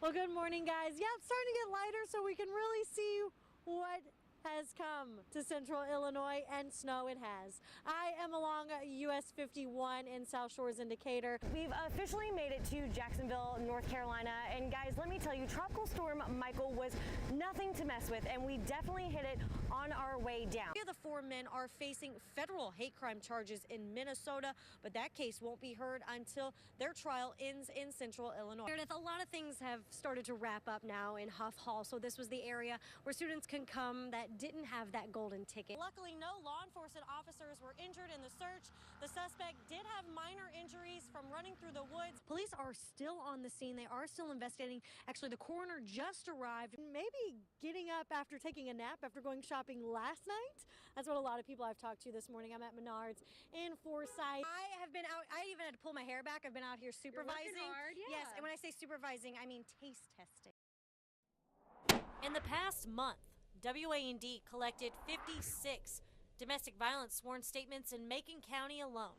Well, good morning, guys. Yeah, it's starting to get lighter so we can really see what has come to central Illinois, and snow it has. I am along US 51 in South Shores in Decatur. We've officially made it to Jacksonville, North Carolina, and guys, let me tell you, Tropical Storm Michael was nothing to mess with, and we definitely hit it on our way down. The 4 men are facing federal hate crime charges in Minnesota, but that case won't be heard until their trial ends in central Illinois. Meredith, a lot of things have started to wrap up now in Huff Hall, so this was the area where students can come that didn't have that golden ticket. Luckily, no law enforcement officers were injured in the search. The suspect did have minor injuries from running through the woods. Police are still on the scene. They are still investigating. Actually, the coroner just arrived. Maybe getting up after taking a nap after going shopping last night. That's what a lot of people I've talked to this morning. I'm at Menards in Forsyth. I have been out. I even had to pull my hair back. I've been out here supervising. You're working hard, yeah. Yes, and when I say supervising, I mean taste testing. In the past month, WAND collected 56 domestic violence sworn statements in Macon County alone.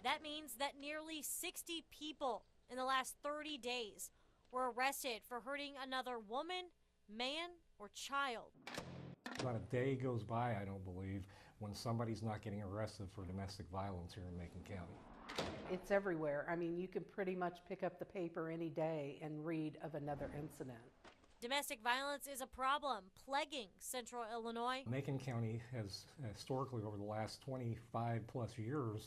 That means that nearly 60 people in the last 30 days were arrested for hurting another woman, man, or child. Not a day goes by, I don't believe, when somebody's not getting arrested for domestic violence here in Macon County. It's everywhere. I mean, you can pretty much pick up the paper any day and read of another incident. Domestic violence is a problem plaguing central Illinois. Macon County has historically, over the last 25 plus years,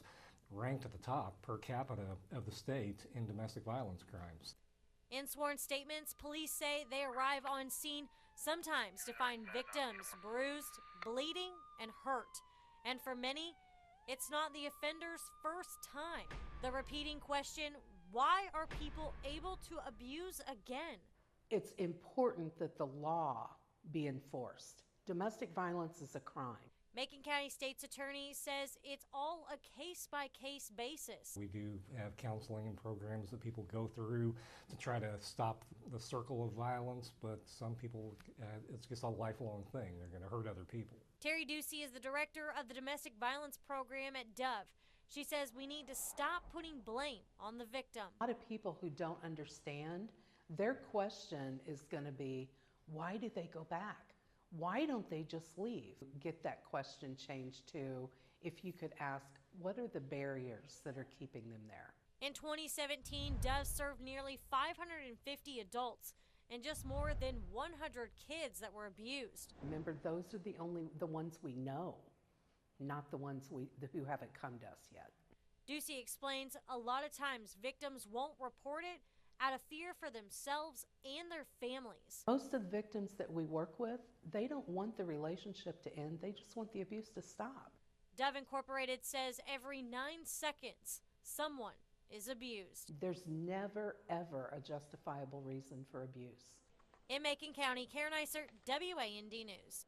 ranked at the top per capita of the state in domestic violence crimes. In sworn statements, police say they arrive on scene sometimes to find victims bruised, bleeding, and hurt. And for many, it's not the offender's first time. The repeating question, why are people able to abuse again? It's important that the law be enforced. Domestic violence is a crime. Macon County State's attorney says it's all a case-by-case basis. We do have counseling and programs that people go through to try to stop the circle of violence, but some people, it's just a lifelong thing. They're going to hurt other people. Terry Ducey is the director of the domestic violence program at Dove. She says we need to stop putting blame on the victim. A lot of people who don't understand, their question is going to be, why did they go back? Why don't they just leave? Get that question changed to, if you could ask, what are the barriers that are keeping them there? In 2017, Dove served nearly 550 adults and just more than 100 kids that were abused. Remember, those are the ones we know, not the ones who haven't come to us yet. Ducey explains a lot of times victims won't report it out of fear for themselves and their families. Most of the victims that we work with, they don't want the relationship to end. They just want the abuse to stop. Dove Incorporated says every 9 seconds, someone is abused. There's never, ever a justifiable reason for abuse. In Macon County, Caryn Eisert, WAND News.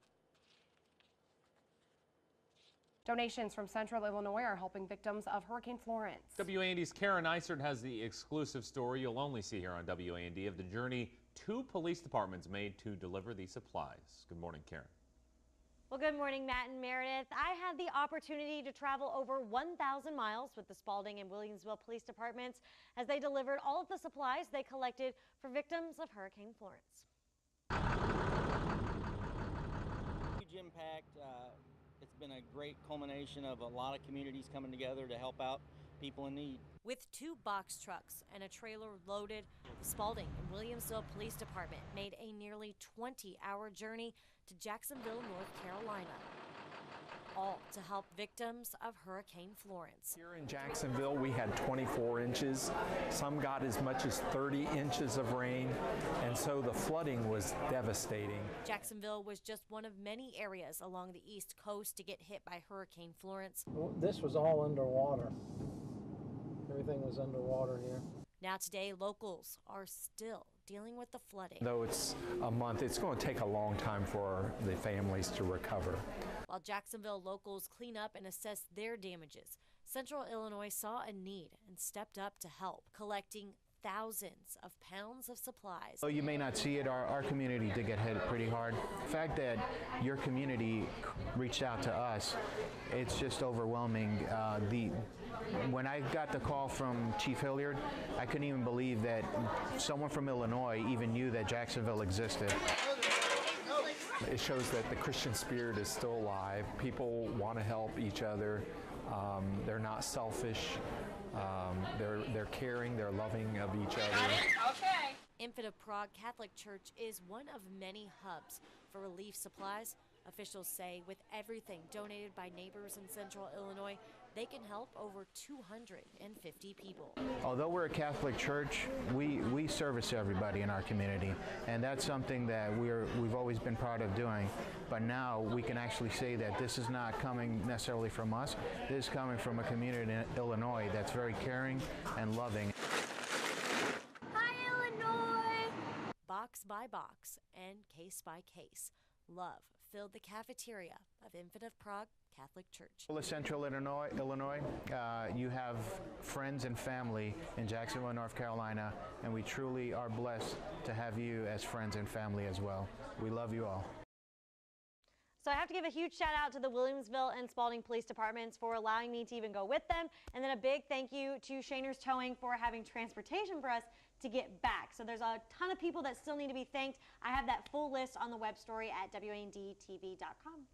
Donations from Central Illinois are helping victims of Hurricane Florence. WAND's Caryn Eisert has the exclusive story you'll only see here on WAND of the journey 2 police departments made to deliver these supplies. Good morning, Caryn. Well, good morning, Matt and Meredith. I had the opportunity to travel over 1,000 miles with the Spalding and Williamsville Police Departments as they delivered all of the supplies they collected for victims of Hurricane Florence. Huge impact. It's been a great culmination of a lot of communities coming together to help out people in need. With 2 box trucks and a trailer loaded, the Spalding and Williamsville Police Department made a nearly 20-hour journey to Jacksonville, North Carolina, all to help victims of Hurricane Florence. Here in Jacksonville, we had 24 inches. Some got as much as 30 inches of rain, and so the flooding was devastating. Jacksonville was just one of many areas along the East Coast to get hit by Hurricane Florence. This was all underwater. Everything was underwater here. Now today, locals are still dealing with the flooding. Though it's a month, it's going to take a long time for the families to recover. While Jacksonville locals clean up and assess their damages, Central Illinois saw a need and stepped up to help, collecting thousands of pounds of supplies. Though you may not see it, our community did get hit pretty hard. The fact that your community reached out to us, it's just overwhelming. when I got the call from Chief Hilliard, I couldn't even believe that someone from Illinois even knew that Jacksonville existed. It shows that the Christian spirit is still alive. People want to help each other. They're not selfish. They're caring. They're loving of each other. Infant of Prague Catholic Church is one of many hubs for relief supplies. Officials say with everything donated by neighbors in central Illinois, they can help over 250 people. Although we're a Catholic church, we service everybody in our community, and that's something that we've always been proud of doing. But now we can actually say that this is not coming necessarily from us. This is coming from a community in Illinois that's very caring and loving. Hi, Illinois! Box by box and case by case, love filled the cafeteria of Infant of Prague Catholic Church. Well, Central Illinois, you have friends and family in Jacksonville, North Carolina, and we truly are blessed to have you as friends and family as well. We love you all. So I have to give a huge shout out to the Williamsville and Spalding Police Departments for allowing me to even go with them. And then a big thank you to Shaner's Towing for having transportation for us to get back. So there's a ton of people that still need to be thanked. I have that full list on the web story at WANDTV.com.